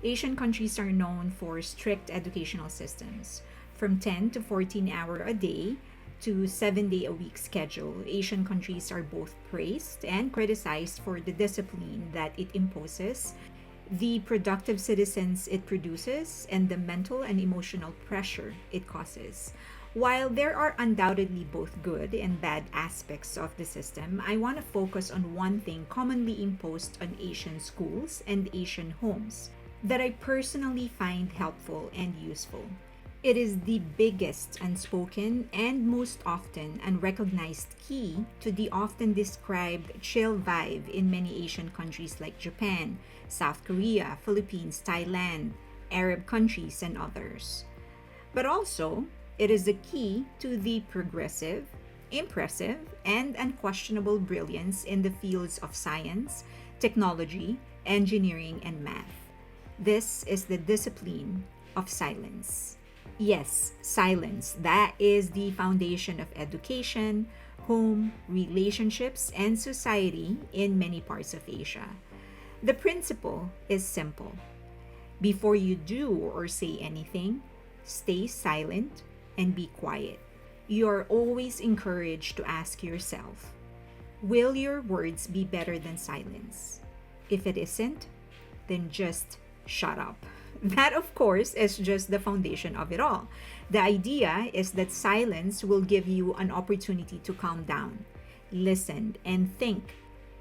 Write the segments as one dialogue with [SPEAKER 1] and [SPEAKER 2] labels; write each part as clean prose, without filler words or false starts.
[SPEAKER 1] Asian countries are known for strict educational systems. From 10 to 14 hour a day to 7-day a week schedule, Asian countries are both praised and criticized for the discipline that it imposes, the productive citizens it produces, and the mental and emotional pressure it causes. While there are undoubtedly both good and bad aspects of the system, I want to focus on one thing commonly imposed on Asian schools and Asian homes that I personally find helpful and useful. It is the biggest unspoken and most often unrecognized key to the often described chill vibe in many Asian countries like Japan, South Korea, Philippines, Thailand, Arab countries, and others. But also, it is the key to the progressive, impressive, and unquestionable brilliance in the fields of science, technology, engineering, and math. This is the discipline of silence. Yes, silence. That is the foundation of education, home, relationships, and society in many parts of Asia. The principle is simple. Before you do or say anything, stay silent and be quiet. You are always encouraged to ask yourself, will your words be better than silence? If it isn't, then just shut up. That, of course, is just the foundation of it all. The idea is that silence will give you an opportunity to calm down, listen, and think.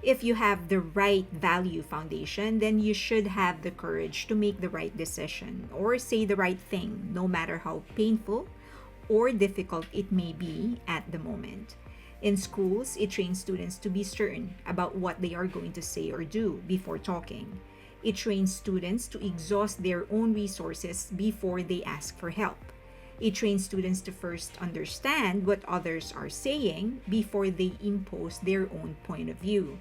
[SPEAKER 1] If you have the right value foundation, then you should have the courage to make the right decision or say the right thing, no matter how painful or difficult it may be at the moment. In schools, it trains students to be certain about what they are going to say or do before talking. It trains students to exhaust their own resources before they ask for help. It trains students to first understand what others are saying before they impose their own point of view.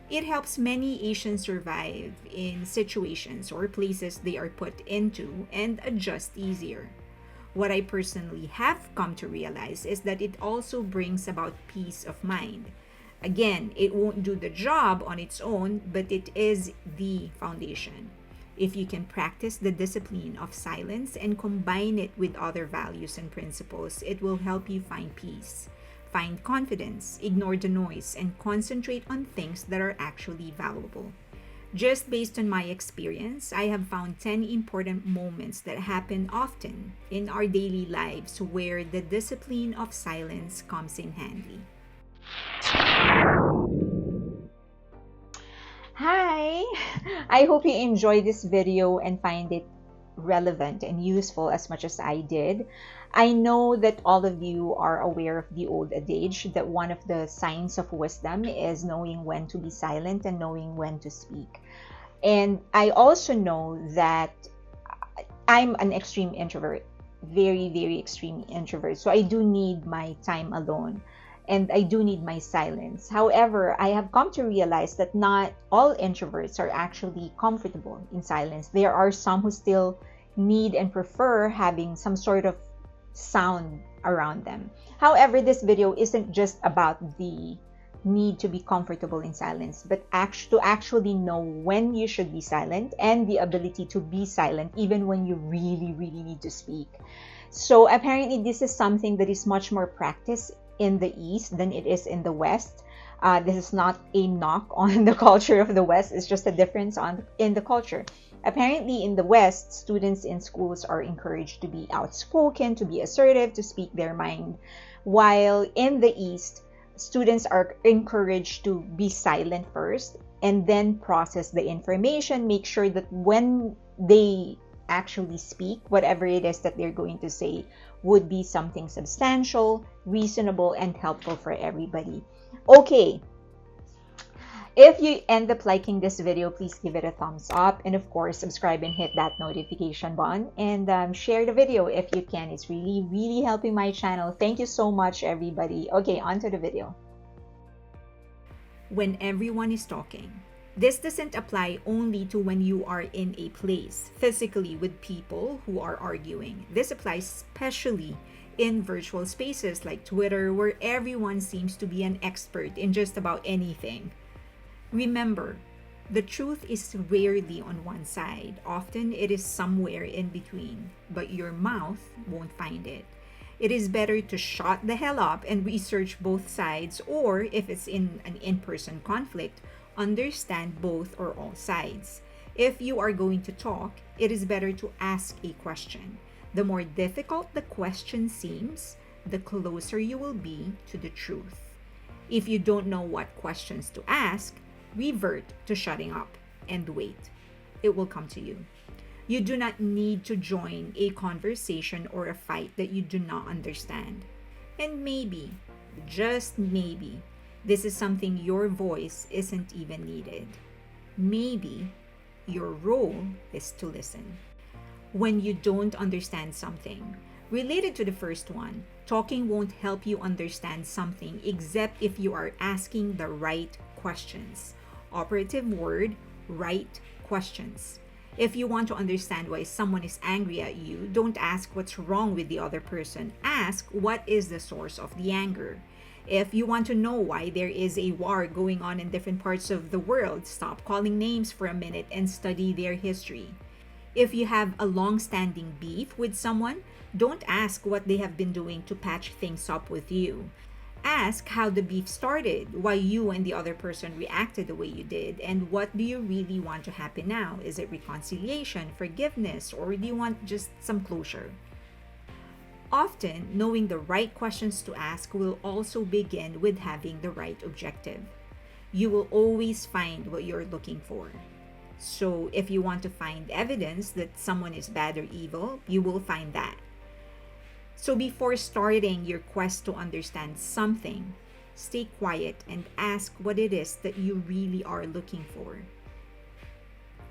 [SPEAKER 1] It helps many Asians survive in situations or places they are put into and adjust easier. What I personally have come to realize is that it also brings about peace of mind. Again, it won't do the job on its own, but it is the foundation. If you can practice the discipline of silence and combine it with other values and principles, it will help you find peace, find confidence, ignore the noise, and concentrate on things that are actually valuable. Just based on my experience, I have found 10 important moments that happen often in our daily lives where the discipline of silence comes in handy. Hi! I hope you enjoyed this video and find it relevant and useful as much as I did. I know that all of you are aware of the old adage that one of the signs of wisdom is knowing when to be silent and knowing when to speak. And I also know that I'm an extreme introvert, very, very extreme introvert. So I do need my time alone and I do need my silence. However, I have come to realize that not all introverts are actually comfortable in silence. There are some who still need and prefer having some sort of sound around them. However, this video isn't just about the need to be comfortable in silence, but to actually know when you should be silent and the ability to be silent even when you really, really need to speak. So apparently this is something that is much more practiced in the East than it is in the West. This is not a knock on the culture of the West, it's just a difference in the culture. Apparently in the West, students in schools are encouraged to be outspoken, to be assertive, to speak their mind, while in the East, students are encouraged to be silent first and then process the information, make sure that when they actually speak, whatever it is that they're going to say would be something substantial, reasonable, and helpful for everybody. Okay, if you end up liking this video, please give it a thumbs up, and of course subscribe and hit that notification button, and share the video if you can. It's really, really helping my channel. Thank you so much, everybody. Okay, on to the video. When everyone is talking, this doesn't apply only to when you are in a place physically with people who are arguing. This applies especially in virtual spaces like Twitter, where everyone seems to be an expert in just about anything. Remember, The truth is rarely on one side. Often it is somewhere in between, but your mouth won't find it. It is better to shut the hell up and research both sides, or if it's in an in person conflict, understand both or all sides. If you are going to talk, it is better to ask a question. The more difficult the question seems, the closer you will be to the truth. If you don't know what questions to ask, revert to shutting up and wait. It will come to you. You do not need to join a conversation or a fight that you do not understand. And maybe, just maybe, this is something your voice isn't even needed. Maybe your role is to listen. When you don't understand something, related to the first one, talking won't help you understand something except if you are asking the right questions. Operative word, right questions. If you want to understand why someone is angry at you, don't ask what's wrong with the other person. Ask what is the source of the anger. If you want to know why there is a war going on in different parts of the world, stop calling names for a minute and study their history. If you have a long-standing beef with someone, don't ask what they have been doing to patch things up with you. Ask how the beef started, why you and the other person reacted the way you did, and what do you really want to happen now? Is it reconciliation, forgiveness, or do you want just some closure? Often, knowing the right questions to ask will also begin with having the right objective. You will always find what you're looking for. So, if you want to find evidence that someone is bad or evil, you will find that. So before starting your quest to understand something, stay quiet and ask what it is that you really are looking for.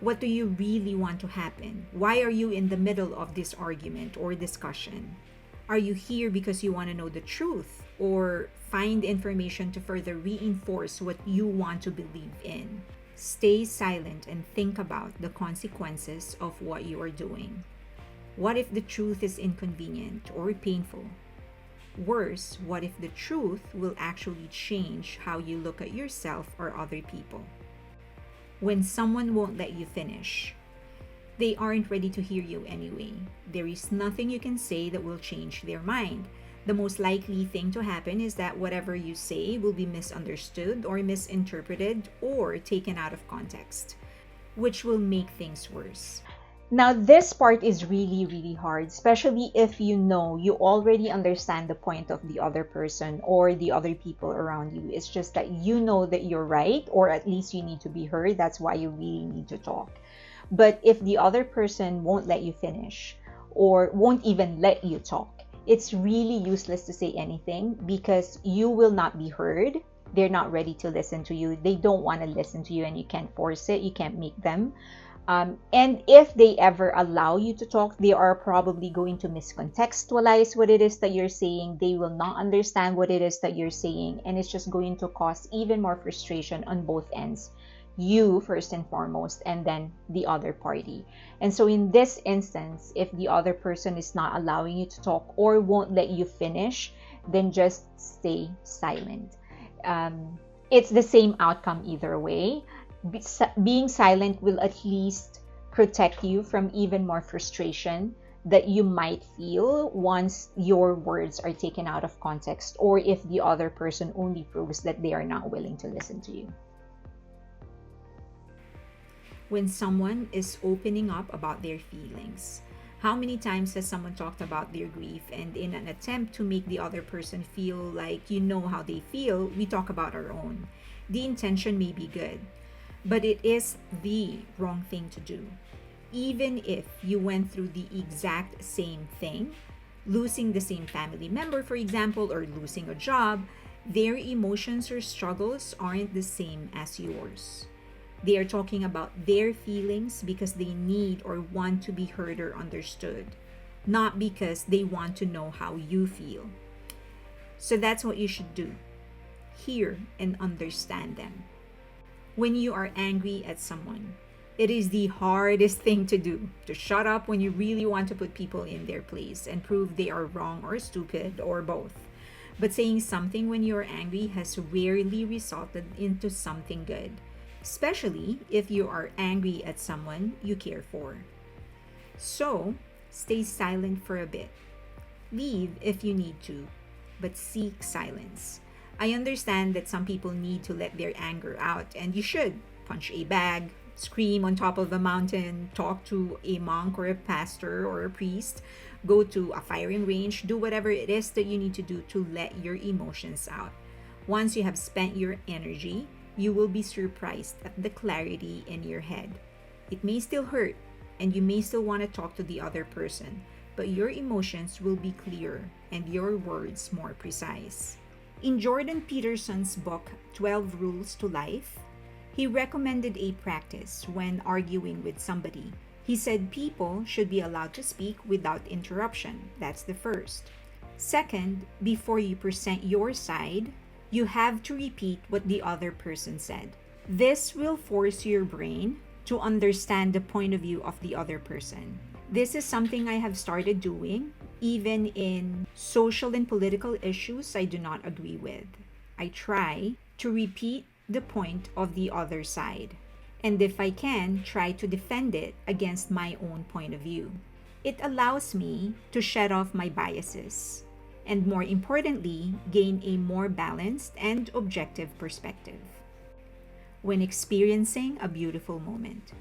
[SPEAKER 1] What do you really want to happen? Why are you in the middle of this argument or discussion? Are you here because you want to know the truth or find information to further reinforce what you want to believe in? Stay silent and think about the consequences of what you are doing. What if the truth is inconvenient or painful? Worse, what if the truth will actually change how you look at yourself or other people? When someone won't let you finish, they aren't ready to hear you anyway. There is nothing you can say that will change their mind. The most likely thing to happen is that whatever you say will be misunderstood or misinterpreted or taken out of context, which will make things worse. Now, this part is really, really hard, especially if you know you already understand the point of the other person or the other people around you. It's just that you know that you're right, or at least you need to be heard. That's why you really need to talk. But if the other person won't let you finish or won't even let you talk, it's really useless to say anything because you will not be heard. They're not ready to listen to you. They don't want to listen to you, and you can't force it. You can't make them. And if they ever allow you to talk, they are probably going to miscontextualize what it is that you're saying. They will not understand what it is that you're saying, and it's just going to cause even more frustration on both ends. You, first and foremost, and then the other party. And so in this instance, if the other person is not allowing you to talk or won't let you finish, then just stay silent. It's the same outcome either way. Being silent will at least protect you from even more frustration that you might feel once your words are taken out of context, or if the other person only proves that they are not willing to listen to you. When someone is opening up about their feelings, how many times has someone talked about their grief, and in an attempt to make the other person feel like you know how they feel, we talk about our own. The intention may be good, but it is the wrong thing to do. Even if you went through the exact same thing, losing the same family member, for example, or losing a job, their emotions or struggles aren't the same as yours. They are talking about their feelings because they need or want to be heard or understood, not because they want to know how you feel. So that's what you should do. Hear and understand them. When you are angry at someone, it is the hardest thing to do, to shut up when you really want to put people in their place and prove they are wrong or stupid or both. But saying something when you are angry has rarely resulted into something good. especially if you are angry at someone you care for. So, stay silent for a bit. Leave if you need to, but seek silence. I understand that some people need to let their anger out, and you should punch a bag, scream on top of a mountain, talk to a monk or a pastor or a priest, go to a firing range, do whatever it is that you need to do to let your emotions out. Once you have spent your energy, you will be surprised at the clarity in your head. It may still hurt, and you may still want to talk to the other person, but your emotions will be clearer and your words more precise. In Jordan Peterson's book, 12 Rules to Life, he recommended a practice when arguing with somebody. He said people should be allowed to speak without interruption. That's the first. Second, before you present your side, you have to repeat what the other person said. This will force your brain to understand the point of view of the other person. This is something I have started doing, even in social and political issues I do not agree with. I try to repeat the point of the other side, and if I can, try to defend it against my own point of view. It allows me to shed off my biases, and more importantly, gain a more balanced and objective perspective. When experiencing a beautiful moment,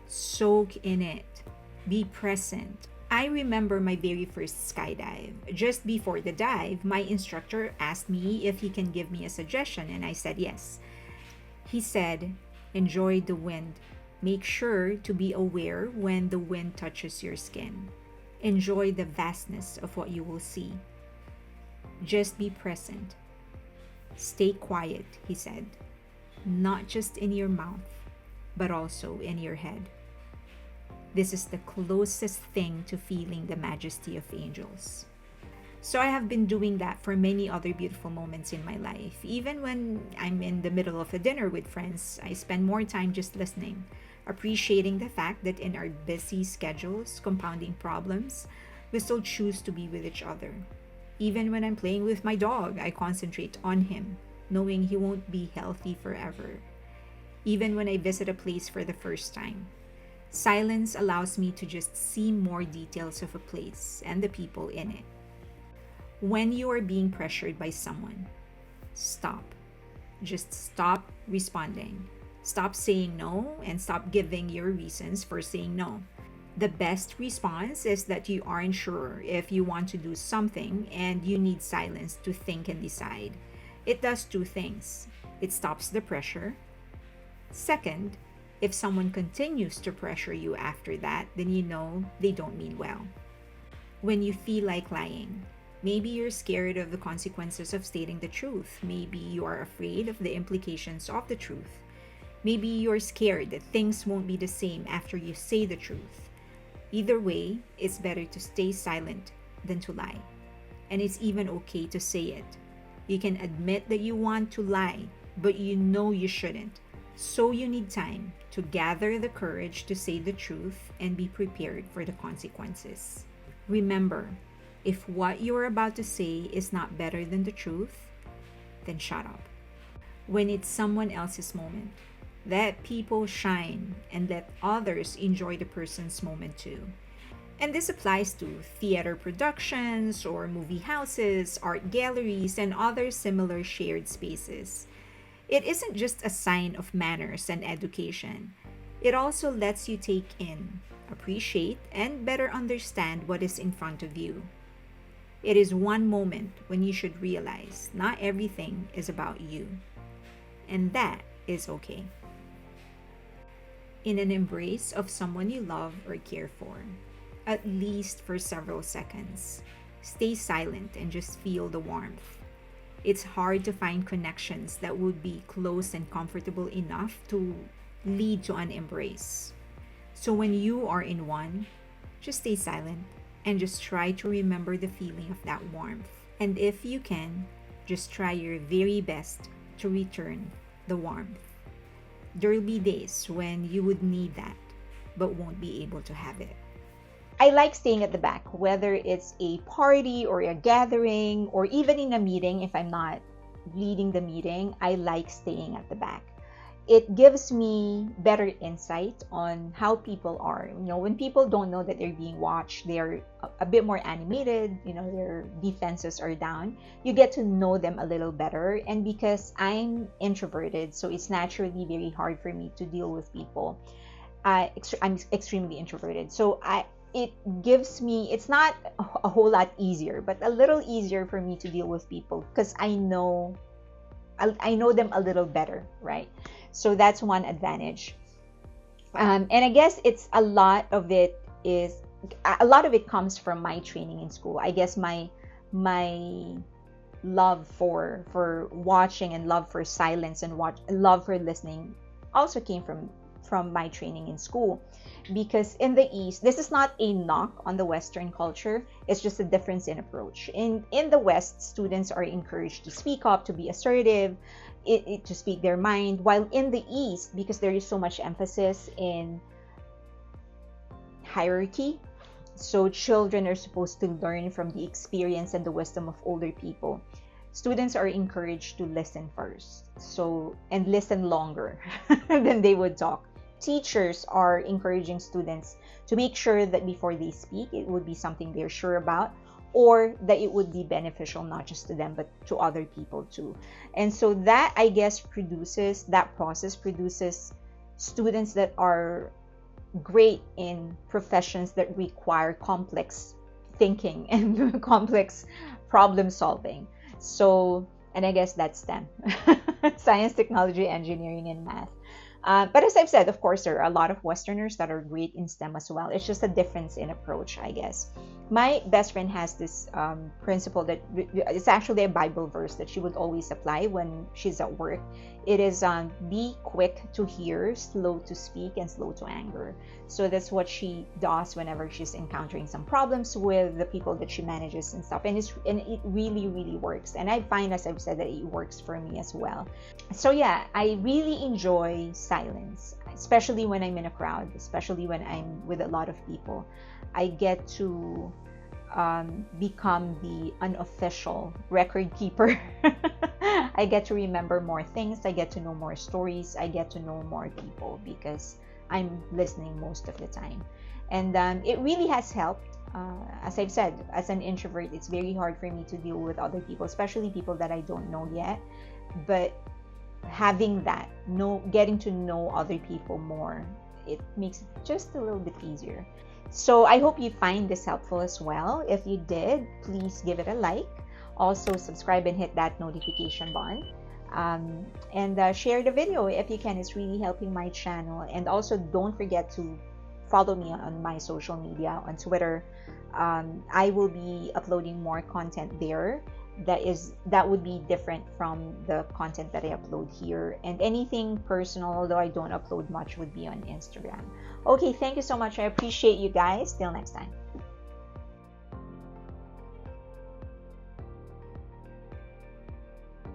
[SPEAKER 1] soak in it. Be present. I remember my very first skydive. Just before the dive, my instructor asked me if he can give me a suggestion, and I said yes. He said, enjoy the wind. Make sure to be aware when the wind touches your skin. Enjoy the vastness of what you will see. Just be present. Stay quiet, he said. Not just in your mouth, but also in your head. This is the closest thing to feeling the majesty of angels. So I have been doing that for many other beautiful moments in my life. Even when I'm in the middle of a dinner with friends, I spend more time just listening, appreciating the fact that in our busy schedules, compounding problems, we still choose to be with each other. Even when I'm playing with my dog, I concentrate on him, knowing he won't be healthy forever. Even when I visit a place for the first time, silence allows me to just see more details of a place and the people in it. When you are being pressured by someone, stop. Just stop responding. Stop saying no and stop giving your reasons for saying no. The best response is that you aren't sure if you want to do something and you need silence to think and decide. It does two things. It stops the pressure. Second, if someone continues to pressure you after that, then you know they don't mean well. When you feel like lying, maybe you're scared of the consequences of stating the truth. Maybe you are afraid of the implications of the truth. Maybe you're scared that things won't be the same after you say the truth. Either way, it's better to stay silent than to lie. And it's even okay to say it. You can admit that you want to lie, but you know you shouldn't. So you need time to gather the courage to say the truth and be prepared for the consequences. Remember, if what you are about to say is not better than the truth, then shut up. When it's someone else's moment, let people shine and let others enjoy the person's moment too. And this applies to theater productions or movie houses, art galleries, and other similar shared spaces. It isn't just a sign of manners and education. It also lets you take in, appreciate, and better understand what is in front of you. It is one moment when you should realize not everything is about you. And that is okay. In an embrace of someone you love or care for, at least for several seconds, stay silent and just feel the warmth. It's hard to find connections that would be close and comfortable enough to lead to an embrace. So when you are in one, just stay silent and just try to remember the feeling of that warmth. And if you can, just try your very best to return the warmth. There'll be days when you would need that, but won't be able to have it. I like staying at the back, whether it's a party or a gathering or even in a meeting. If I'm not leading the meeting, I like staying at the back. it gives me better insight on how people are. When people don't know that they're being watched, they're a bit more animated, their defenses are down. You get to know them a little better. And because I'm introverted, so it's naturally very hard for me to deal with people. I'm extremely introverted. So it gives me, it's not a whole lot easier, but a little easier for me to deal with people because I know them a little better, right? So that's one advantage. And I guess a lot of it comes from my training in school. I guess my love for watching and love for silence and love for listening also came from my training in school. Because in the East, this is not a knock on the Western culture, it's just a difference in approach. In the West, students are encouraged to speak up, to be assertive, to speak their mind, while in the East, because there is so much emphasis in hierarchy, so children are supposed to learn from the experience and the wisdom of older people. Students are encouraged to listen first, and listen longer than they would talk. Teachers are encouraging students to make sure that before they speak, it would be something they're sure about, or that it would be beneficial not just to them but to other people too. And so that, I guess, that process produces students that are great in professions that require complex thinking and complex problem solving. So, and I guess that's STEM: science, technology, engineering, and math. But as I've said, of course, there are a lot of Westerners that are great in STEM as well. It's just a difference in approach, I guess. My best friend has this principle that it's actually a Bible verse that she would always apply when she's at work. It is be quick to hear, slow to speak, and slow to anger. So that's what she does whenever she's encountering some problems with the people that she manages and stuff. And it really, really works. And I find, as I've said, that it works for me as well. So yeah, I really enjoy silence, especially when I'm in a crowd, especially when I'm with a lot of people. I get to become the unofficial record keeper. I get to remember more things. I get to know more stories. I get to know more people because I'm listening most of the time. And it really has helped. As I've said, as an introvert, it's very hard for me to deal with other people, especially people that I don't know yet. But having that, getting to know other people more, it makes it just a little bit easier. So I hope you find this helpful as well. If you did, please give it a like. Also subscribe and hit that notification button. And share the video if you can. It's really helping my channel. And also don't forget to follow me on my social media, on Twitter. I will be uploading more content there that would be different from the content that I upload here. And anything personal, although I don't upload much, would be on Instagram. Okay, thank you so much. I appreciate you guys. Till next time.